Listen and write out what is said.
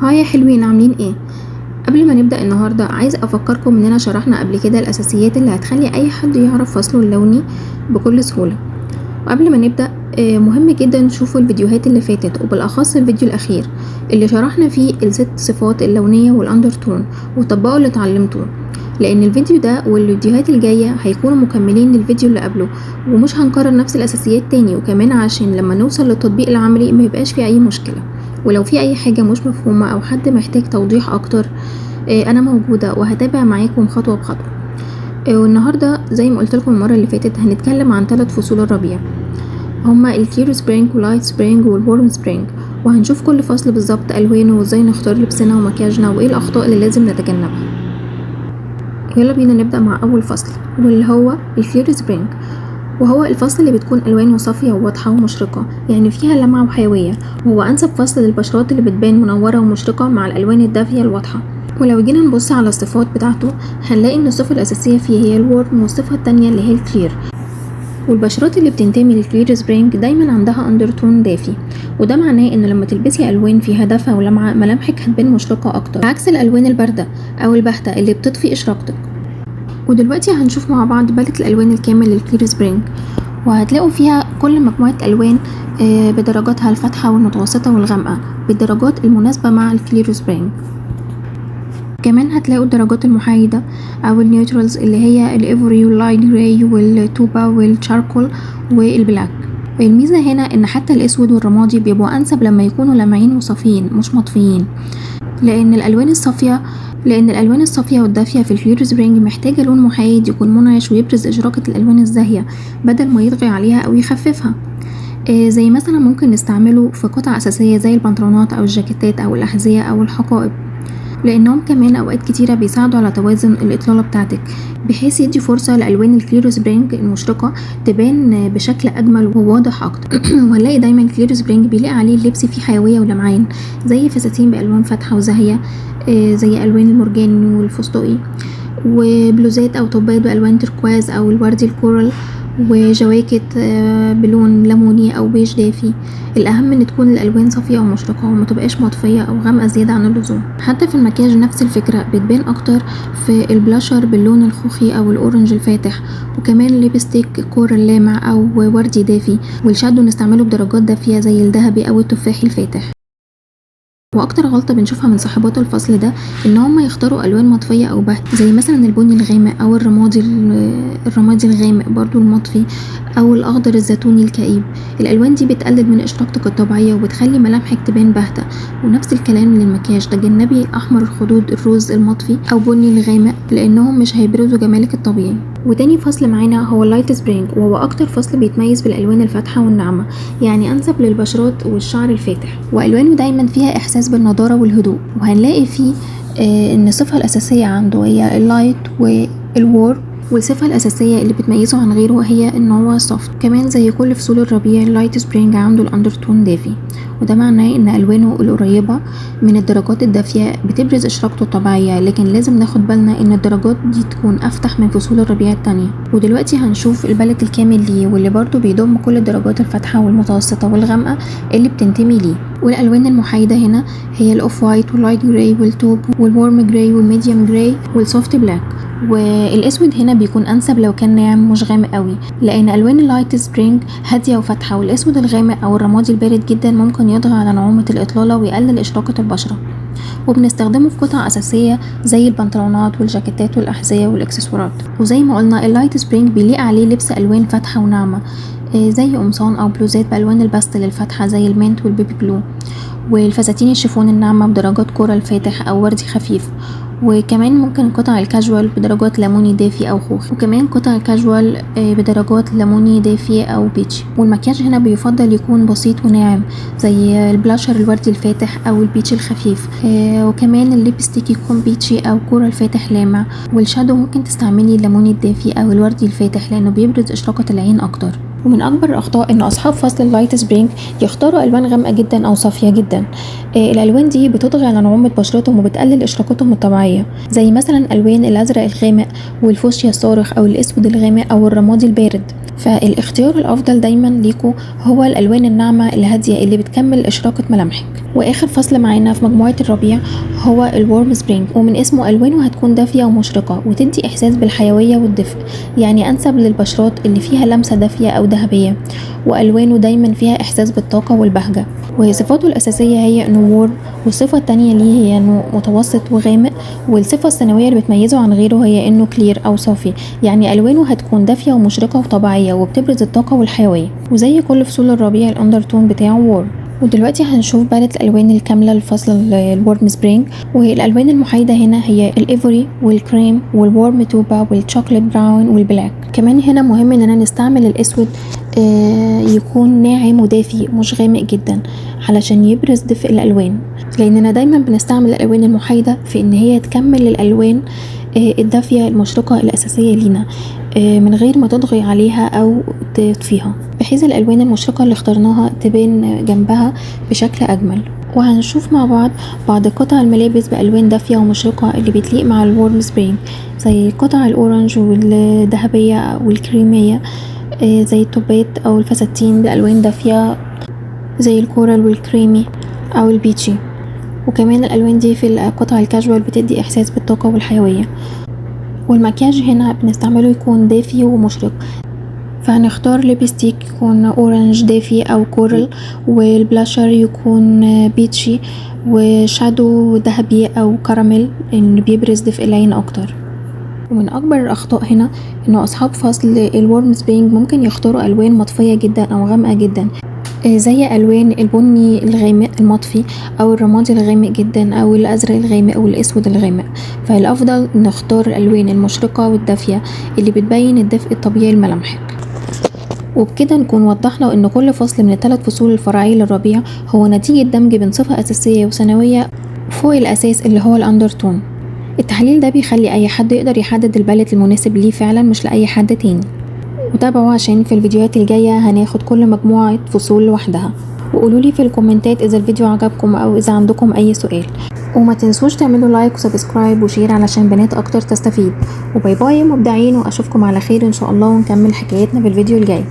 هاي يا حلوين، عاملين ايه؟ قبل ما نبدأ النهاردة عايز افكركم اننا شرحنا قبل كده الاساسيات اللي هتخلي اي حد يعرف فصله اللوني بكل سهولة. وقبل ما نبدأ مهم جدا تشوفوا الفيديوهات اللي فاتت، وبالاخص الفيديو الاخير اللي شرحنا فيه الست صفات اللونية والاندرتون وطبقوا اللي اتعلمتوه، لان الفيديو ده والفيديوهات الجاية هيكونوا مكملين للفيديو اللي قبله، ومش هنكرر نفس الاساسيات تاني، وكمان عشان لما نوصل للتطبيق العملي ما يبقاش فيه اي مشكلة. ولو في اي حاجة مش مفهومة او حد محتاج توضيح اكتر انا موجودة وهتابع معاكم خطوة بخطوة. والنهاردة زي ما قلت لكم المرة اللي فاتت هنتكلم عن 3 فصول الربيع، هما الكير سبرينج واللايت سبرينج والورم سبرينج، وهنشوف كل فصل بالظبط الوانه وازاي نختار لبسنا ومكياجنا وايه الاخطاء اللي لازم نتجنبها. يلا بينا نبدأ مع اول فصل واللي هو الكير سبرينج، وهو الفصل اللي بتكون الوانه صافيه وواضحه ومشرقه، يعني فيها لمعه وحيويه، وهو انسب فصل للبشرات اللي بتبان منوره ومشرقه مع الالوان الدافيه الواضحه. ولو جينا نبص على الصفات بتاعته هنلاقي ان الصفه الاساسيه فيه هي الورم، والصفه التانية اللي هي الكلير. والبشرات اللي بتنتمي للكلير سبرينج دايما عندها اندرتون دافي، وده معناه ان لما تلبسي الوان فيها دفى ولمعه ملامحك هتبان مشرقه اكتر، عكس الالوان البارده او الباهته اللي بتطفي اشراقتك. ودلوقتي هنشوف مع بعض باليت الالوان الكامل للكلير سبرينج، وهتلاقوا فيها كل مجموعة ألوان بدرجاتها الفاتحة والمتوسطة والغامقة بالدرجات المناسبة مع الكلير سبرينج. كمان هتلاقوا الدرجات المحايدة أو النيوترالز اللي هي الإيفوري واللايت جراي والتوبا والشاركول والبلاك. الميزة هنا إن حتى الأسود والرمادي بيبقوا أنسب لما يكونوا لامعين وصافيين مش مطفيين، لأن الألوان الصافية والدافية في الكلير سبرينج محتاجة لون محايد يكون منعش ويبرز إشراقة الألوان الزاهية بدل ما يطغي عليها أو يخففها. زي مثلا ممكن نستعمله في قطع أساسية زي البنطلونات أو الجاكيتات أو الأحذية أو الحقائب، لأنهم كمان أوقات كتيرة بيساعدوا على توازن الإطلالة بتاعتك، بحيث يدي فرصة لألوان الكلير سبرينج المشرقة تبان بشكل أجمل وواضح أكتر. وهنلاقي دايما الكلير سبرينج بيلاقي عليه اللبس فيه حيوية ولمعان، زي فساتين بألوان فاتحة وزاهية زي ألوان المرجاني والفستقي، وبلوزات أو توبات بألوان تركواز أو الوردي الكورال، وجواكت بلون ليموني او بيج دافي. الاهم ان تكون الالوان صافيه ومشرقه وما تبقاش مطفيه او غامقه زياده عن اللزوم. حتى في المكياج نفس الفكره بتبان اكتر في البلاشر باللون الخوخي او الاورنج الفاتح، وكمان ليبستيك كورال لامع او وردي دافي، والشادو نستعمله بدرجات دافيه زي الذهبي او التفاحي الفاتح. واكتر غلطه بنشوفها من صاحبات الفصل ده ان هم يختاروا الوان مطفيه او باهته، زي مثلا البني الغامق او الرمادي الغامق برضو المطفي، او الاخضر الزيتوني الكئيب. الالوان دي بتقلل من اشراقتك الطبيعيه وبتخلي ملامحك تبان باهته. ونفس الكلام للمكياج، تجنبي احمر الخدود الروز المطفي او بني الغامق لانهم مش هيبرزوا جمالك الطبيعي. وتاني فصل معانا هو اللايت سبرينج، وهو اكتر فصل بيتميز بالالوان الفاتحه والناعمه، يعني انسب للبشرات والشعر الفاتح، والوانه دايما فيها احساس بالنضاره والهدوء. وهنلاقي فيه ان الصفه الاساسيه عنده هي اللايت والورم، والصفة الأساسية اللي بتميزه عن غيره هي إن هو سوفت. كمان زي كل فصول الربيع اللايت سبرينج عنده الأندرتون دافي، وده معناه إن ألوانه القريبة من الدرجات الدافية بتبرز إشراقته الطبيعية، لكن لازم ناخد بالنا إن الدرجات دي تكون أفتح من فصول الربيع التانية. ودلوقتي هنشوف الباليت الكامل ليه، واللي برضو بيضم كل الدرجات الفاتحة والمتوسطة والغامقة اللي بتنتمي ليه. والألوان المحايدة هنا هي الأوف وايت واللايت جراي والتوب والورم جراي والميديوم جراي والسوفت بلاك. والاسود هنا بيكون انسب لو كان ناعم مش غامق قوي، لان الوان اللايت سبرينج هاديه وفاتحه، والاسود الغامق او الرمادي البارد جدا ممكن يضغط على نعومه الاطلاله ويقلل اشراقه البشره. وبنستخدمه في قطع اساسيه زي البنطلونات والجاكيتات والاحذيه والاكسسوارات. وزي ما قلنا اللايت سبرينج بيليق عليه لبس الوان فاتحه وناعمه زي قمصان او بلوزات بالوان الباستل الفاتحه زي المنت والبيبي بلو، والفساتين الشيفون الناعمه بدرجات كورال فاتح او وردي خفيف. وكمان ممكن قطع الكاجوال بدرجات ليموني دافي او خوخ، وكمان قطع الكاجوال بدرجات ليموني دافي او بيتشي. والمكياج هنا بيفضل يكون بسيط وناعم زي البلاشر الوردي الفاتح او البيتش الخفيف، وكمان الليبستيك يكون بيتشي او كورال فاتح لامع. والشادو ممكن تستعملي الليموني الدافي او الوردي الفاتح لانه بيبرز اشراقة العين اكتر. ومن اكبر الاخطاء ان اصحاب فصل اللايت سبرينج يختاروا الوان غامقه جدا او صافيه جدا. الالوان دي بتطغي على نعومه بشرتهم وبتقلل اشراقتهم الطبيعيه، زي مثلا الوان الازرق الغامق والفوشيا الصارخ او الاسود الغامق او الرمادي البارد. فالاختيار الافضل دايما ليكوا هو الالوان الناعمه الهاديه اللي بتكمل اشراقه ملامحك. واخر فصل معانا في مجموعه الربيع هو الورم سبرينج، ومن اسمه الوانه هتكون دافيه ومشرقه وتدي احساس بالحيويه والدفء، يعني انسب للبشرات اللي فيها لمسه دافيه او ذهبيه، والوانه دايما فيها احساس بالطاقه والبهجه. وصفاته الاساسيه هي انه وورم، والصفه التانية ليه هي انه متوسط وغامق، والصفه الثانويه اللي بتميزه عن غيره هي انه كلير او صافي، يعني الوانه هتكون دافيه ومشرقه وطبيعيه وبتبرز الطاقه والحيويه. وزي كل فصول الربيع الاندرتون بتاعه وورم. ودلوقتي هنشوف باليت الالوان الكامله لفصل الورم سبرينج، وهي الالوان المحايده هنا هي الايفوري والكريم والورم توبا والشوكليت براون والبلاك. كمان هنا مهم اننا نستعمل الاسود يكون ناعم ودافي مش غامق جدا علشان يبرز دفء الالوان، لاننا دايما بنستعمل الالوان المحايده في ان هي تكمل الالوان الدافيه المشرقه الاساسيه لينا من غير ما تضغي عليها او تطفيها، بحيث الالوان المشرقه اللي اخترناها تبان جنبها بشكل اجمل. وهنشوف مع بعض قطع الملابس بالوان دافيه ومشرقه اللي بتليق مع الورم سبرينج، زي قطع الاورنج والذهبيه والكريميه، زي التوبات او الفساتين بالوان دافيه زي الكورال والكريمي او البيتشي. وكمان الالوان دي في القطع الكاجوال بتدي احساس بالطاقه والحيويه. والمكياج هنا بنستعمله يكون دافي ومشرق، فهنختار ليبستيك يكون اورنج دافي او كورال، والبلاشر يكون بيتشي، وشادو ذهبي او كراميل ان بيبرز دفء العين اكتر. ومن اكبر الاخطاء هنا انه اصحاب فصل الورم سبرينج ممكن يختاروا الوان مطفيه جدا او غامقه جدا، زي الوان البني الغامق المطفي او الرمادي الغامق جدا او الازرق الغامق او الاسود الغامق. فالافضل نختار الالوان المشرقه والدافيه اللي بتبين الدفء الطبيعي لملامحك. وبكده نكون وضحنا ان كل فصل من ال3 فصول الفرعيه للربيع هو نتيجه دمج بين صفه اساسيه وثانويه فوق الاساس اللي هو الاندرتون. التحليل ده بيخلي اي حد يقدر يحدد الباليت المناسب ليه فعلا، مش لاي حد تاني. وتابعوا عشان في الفيديوهات الجاية هناخد كل مجموعة فصول لوحدها. وقولولي في الكومنتات اذا الفيديو عجبكم او اذا عندكم اي سؤال، وما تنسوش تعملوا لايك وسبسكرايب وشير علشان بنات اكتر تستفيد. وباي باي مبدعين، واشوفكم على خير ان شاء الله، ونكمل حكايتنا في الفيديو الجاي.